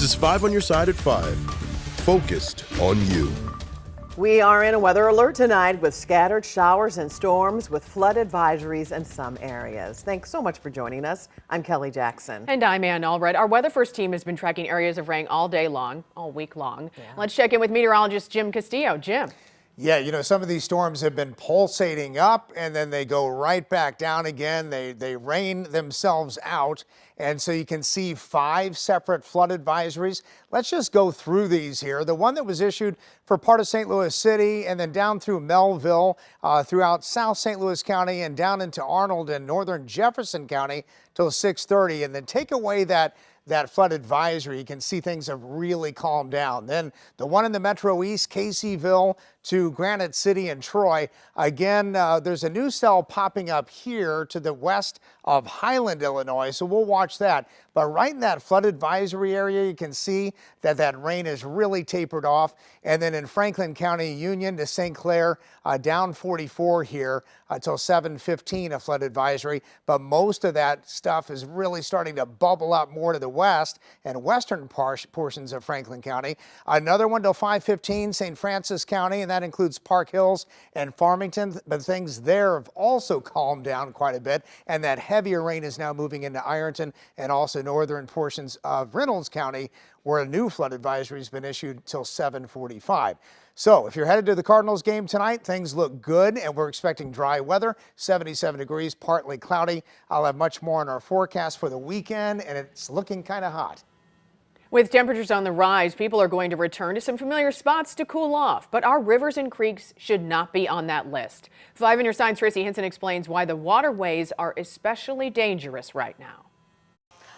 This is 5 on your side at 5. Focused on you. We are in a weather alert tonight with scattered showers and storms with flood advisories in some areas. Thanks so much for joining us. I'm Kelly Jackson. And I'm Ann Allred. Our Weather First team has been tracking areas of rain all week long. Yeah. Let's check in with meteorologist Jim Castillo. Jim. Yeah, you know, some of these storms have been pulsating up and then they go right back down again. They rain themselves out. And so you can see 5 separate flood advisories. Let's just go through these here. The one that was issued for part of St. Louis City and then down through Melville, throughout South St. Louis County and down into Arnold and northern Jefferson County till 6:30. And then take away that flood advisory, you can see things have really calmed down. Then the one in the Metro East, Caseyville to Granite City and Troy. Again, there's a new cell popping up here to the west of Highland, Illinois, so we'll watch that. But right in that flood advisory area, you can see that rain is really tapered off. And then in Franklin County, Union to St. Clair, down 44 here until 7:15, a flood advisory. But most of that stuff is really starting to bubble up more to the west and western portions of Franklin County. Another one till 5:15, St. Francis County, and that includes Park Hills and Farmington. But things there have also calmed down quite a bit, and that heavier rain is now moving into Ironton and also northern portions of Reynolds County, where a new flood advisory has been issued till 7:45. So if you're headed to the Cardinals game tonight, things look good and we're expecting dry weather, 77 degrees, partly cloudy. I'll have much more on our forecast for the weekend, and it's looking kind of hot. With temperatures on the rise, people are going to return to some familiar spots to cool off, but our rivers and creeks should not be on that list. 5 on your side's Tracy Hinson explains why the waterways are especially dangerous right now.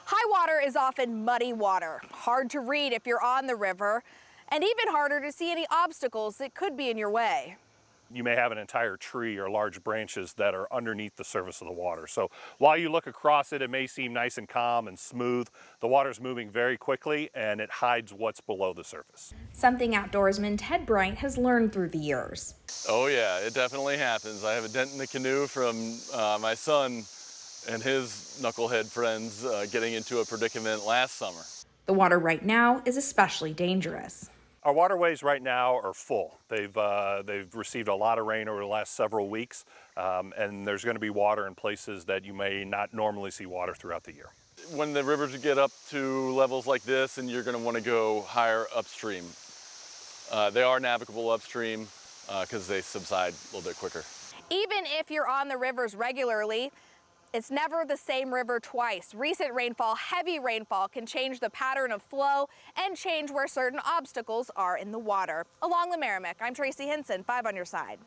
High water is often muddy water, hard to read if you're on the river, and even harder to see any obstacles that could be in your way. You may have an entire tree or large branches that are underneath the surface of the water. So while you look across it, it may seem nice and calm and smooth. The water's moving very quickly and it hides what's below the surface. Something outdoorsman Ted Bryant has learned through the years. Oh yeah, it definitely happens. I have a dent in the canoe from my son and his knucklehead friends getting into a predicament last summer. The water right now is especially dangerous. Our waterways right now are full. They've received a lot of rain over the last several weeks, and there's going to be water in places that you may not normally see water throughout the year. When the rivers get up to levels like this, and you're going to want to go higher upstream. They are navigable upstream because they subside a little bit quicker. Even if you're on the rivers regularly, it's never the same river twice. Recent rainfall, heavy rainfall, can change the pattern of flow and change where certain obstacles are in the water. Along the Merrimack, I'm Tracy Hinson, 5 on your side.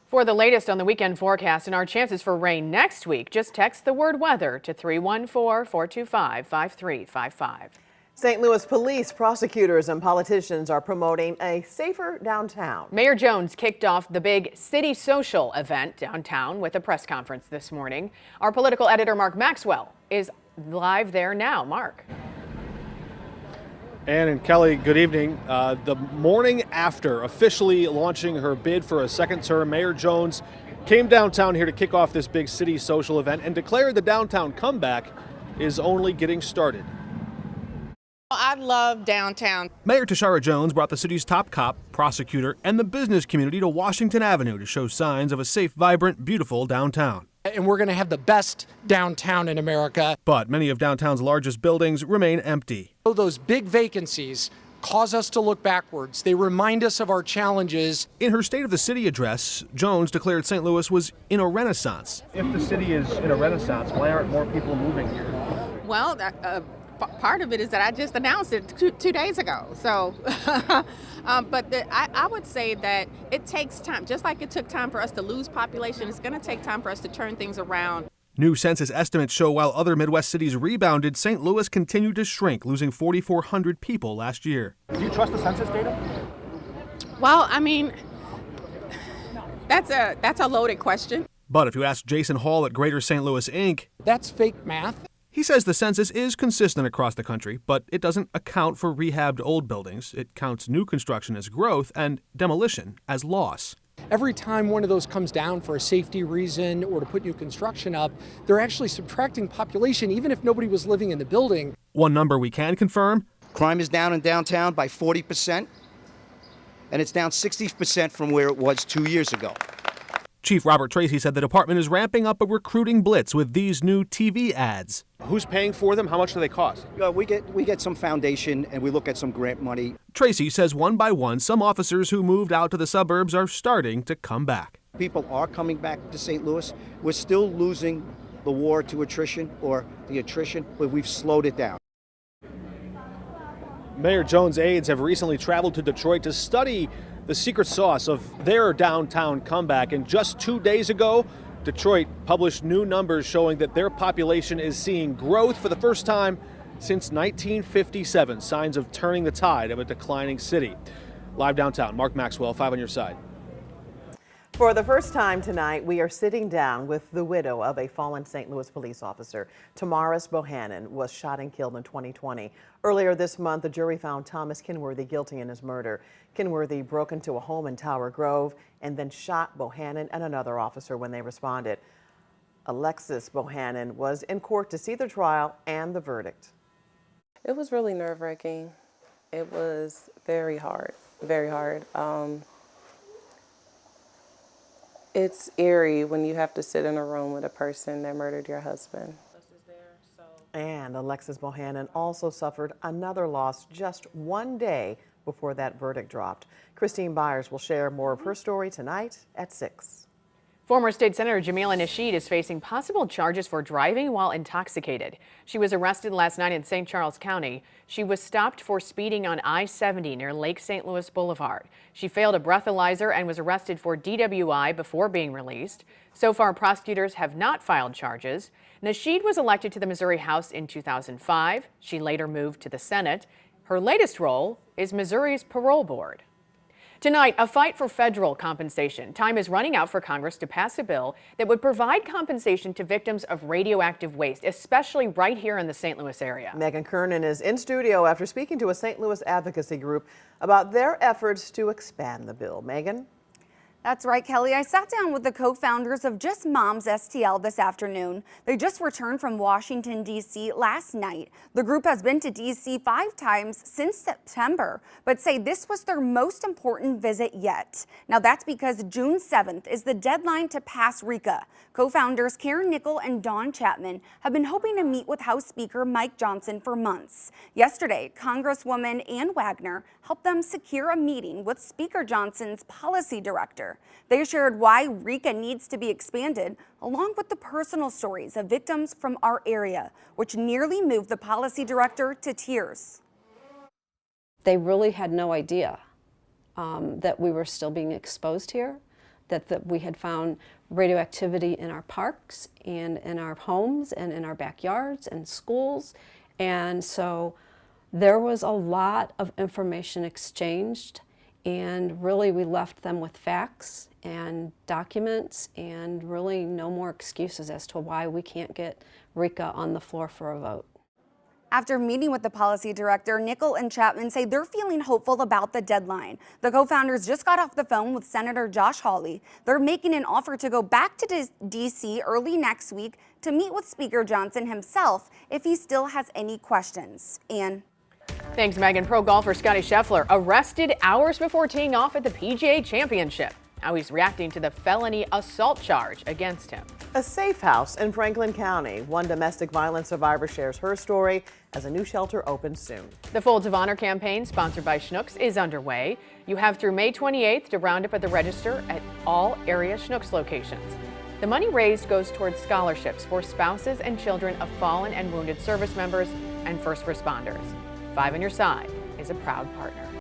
For the latest on the weekend forecast and our chances for rain next week, just text the word weather to 314-425-5355. St. Louis police, prosecutors, and politicians are promoting a safer downtown. Mayor Jones kicked off the big City Social event downtown with a press conference this morning. Our political editor, Mark Maxwell, is live there now. Mark. Ann and Kelly, good evening. The morning after officially launching her bid for a second term, Mayor Jones came downtown here to kick off this big City Social event and declared the downtown comeback is only getting started. I love downtown. Mayor Tashara Jones brought the city's top cop, prosecutor, and the business community to Washington Avenue to show signs of a safe, vibrant, beautiful downtown. And we're going to have the best downtown in America. But many of downtown's largest buildings remain empty. Those big vacancies cause us to look backwards. They remind us of our challenges. In her State of the City address, Jones declared St. Louis was in a renaissance. If the city is in a renaissance, why aren't more people moving here? Well, part of it is that I just announced it 2 days ago. So, I would say that it takes time. Just like it took time for us to lose population, it's going to take time for us to turn things around. New census estimates show while other Midwest cities rebounded, St. Louis continued to shrink, losing 4,400 people last year. Do you trust the census data? Well, I mean, that's a loaded question. But if you ask Jason Hall at Greater St. Louis, Inc., that's fake math. He says the census is consistent across the country, but it doesn't account for rehabbed old buildings. It counts new construction as growth and demolition as loss. Every time one of those comes down for a safety reason or to put new construction up, they're actually subtracting population even if nobody was living in the building. One number we can confirm, Crime is down in downtown by 40%, and it's down 60% from where it was 2 years ago. Chief Robert Tracy said the department is ramping up a recruiting blitz with these new TV ads. Who's paying for them? How much do they cost? We get some foundation, and we look at some grant money. Tracy says one by one, some officers who moved out to the suburbs are starting to come back. People are coming back to St. Louis. We're still losing the war to attrition, or the attrition, but we've slowed it down. Mayor Jones' aides have recently traveled to Detroit to study the secret sauce of their downtown comeback. And just 2 days ago, Detroit published new numbers showing that their population is seeing growth for the first time since 1957, signs of turning the tide of a declining city. Live downtown, Mark Maxwell, 5 on your side. For the first time tonight, we are sitting down with the widow of a fallen St. Louis police officer. Tamaris Bohannon was shot and killed in 2020. Earlier this month, the jury found Thomas Kenworthy guilty in his murder. Kenworthy broke into a home in Tower Grove and then shot Bohannon and another officer when they responded. Alexis Bohannon was in court to see the trial and the verdict. It was really nerve-wracking. It was very hard, very hard. It's eerie when you have to sit in a room with a person that murdered your husband. And Alexis Bohannon also suffered another loss just 1 day before that verdict dropped. Christine Byers will share more of her story tonight at 6. Former State Senator Jamila Nasheed is facing possible charges for driving while intoxicated. She was arrested last night in St. Charles County. She was stopped for speeding on I-70 near Lake St. Louis Boulevard. She failed a breathalyzer and was arrested for DWI before being released. So far, prosecutors have not filed charges. Nasheed was elected to the Missouri House in 2005. She later moved to the Senate. Her latest role is Missouri's parole board. Tonight, a fight for federal compensation. Time is running out for Congress to pass a bill that would provide compensation to victims of radioactive waste, especially right here in the St. Louis area. Megan Kernan is in studio after speaking to a St. Louis advocacy group about their efforts to expand the bill. Megan? That's right, Kelly. I sat down with the co-founders of Just Moms STL this afternoon. They just returned from Washington, D.C. last night. The group has been to D.C. 5 times since September, but say this was their most important visit yet. Now that's because June 7th is the deadline to pass RECA. Co-founders Karen Nickel and Dawn Chapman have been hoping to meet with House Speaker Mike Johnson for months. Yesterday, Congresswoman Ann Wagner helped them secure a meeting with Speaker Johnson's policy director. They shared why RECA needs to be expanded, along with the personal stories of victims from our area, which nearly moved the policy director to tears. They really had no idea that we were still being exposed here, that we had found radioactivity in our parks and in our homes and in our backyards and schools. And so there was a lot of information exchanged. And really, we left them with facts and documents and really no more excuses as to why we can't get RECA on the floor for a vote. After meeting with the policy director, Nickel and Chapman say they're feeling hopeful about the deadline. The co-founders just got off the phone with Senator Josh Hawley. They're making an offer to go back to D.C. early next week to meet with Speaker Johnson himself if he still has any questions. And thanks, Megan. Pro golfer Scotty Scheffler arrested hours before teeing off at the PGA Championship. Now he's reacting to the felony assault charge against him. A safe house in Franklin County. One domestic violence survivor shares her story as a new shelter opens soon. The Folds of Honor campaign, sponsored by Schnucks, is underway. You have through May 28th to round up at the register at all area Schnucks locations. The money raised goes towards scholarships for spouses and children of fallen and wounded service members and first responders. 5 on Your Side is a proud partner.